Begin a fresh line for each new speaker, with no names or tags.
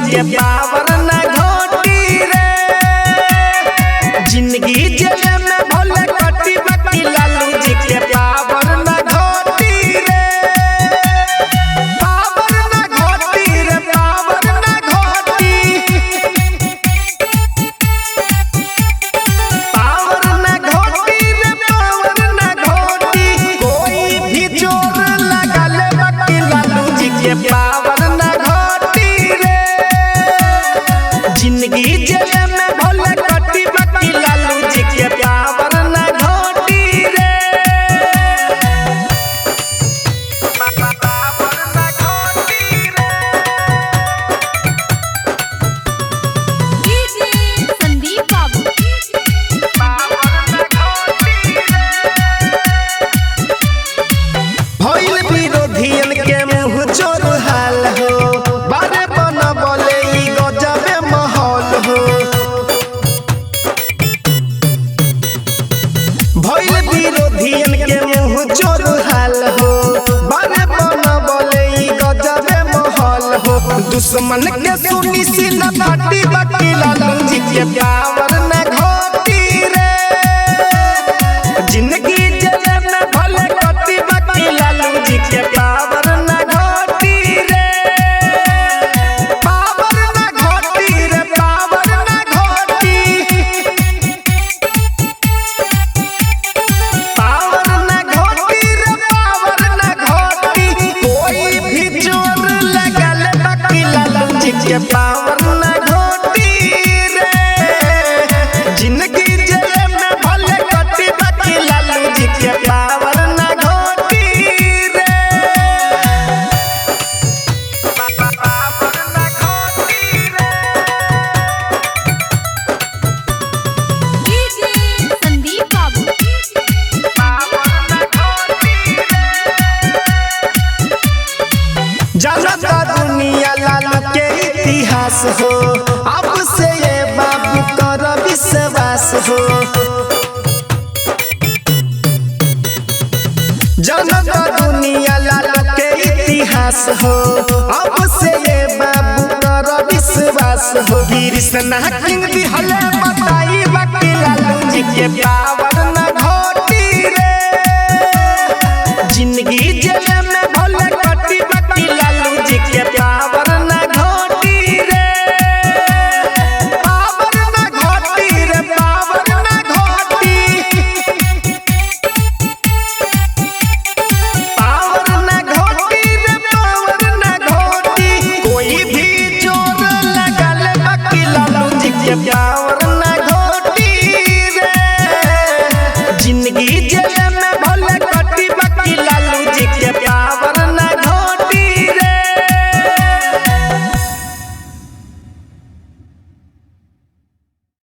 के पावर न घोटी रे। जिंदगी जेल में भले कटी बाकी लालू जी के पावर न घोटी रे। पावर न घोटी रे, पावर न घोटी। पावर न घोटी रे, पावर न घोटी। कोई भी जोर लगा ले बाकी लालू जी के पावर न घोटी रे। जिंदगी जेल में भले कटी बाकी लालू जी के पावर न घोटी रे। पावर न घोटी रे।
डीजे संदीप बाबू
पावर न घोटी रे। भइल विरोधियन के मुंह चोर हाल हो। बारे बन बोले ई गजबे माहौल हो। भइल विरोधियन के मुंह चोर हाल हो। बारे बन बोले ई गजबे माहौल हो। दुश्मन के सुनी सीना फाटी बाकी लालू जी के पावर न घोटी रे। जिंदगी जेल में भले कटी बाकी लालू जी के पावर न घोटी रे। पावर न घोटी रे, पावर न घोटी। पावर न घोटी रे, पावर न घोटी। कोई भी जोर लगा ले बाकी लालू जी के पावर न घोटी रे। जिंदगी जेल में भले कटी बाकी लालू जी के पावर न घोटी रे। पावर न घोटी रे।
डीजे संदीप बाबू
जनता दुनिया लालू के इतिहास हो। अब से ये बाबू कर विश्वास हो। जनता दुनिया लालू के इतिहास हो। अब से ये बाबू कर विश्वास हो। कृष्णा किंग दिहले बताई बाकी लालू जी के पावर न घोटी रे। जिंदगी जेल में भले कटी बाकी लालू जी के पावर न घोटी रे। पावर न घोटी रे, पावर न घोटी। पावर न घोटी रे, पावर न घोटी। कोई भी जोर लगा ले बाकी लालू जी के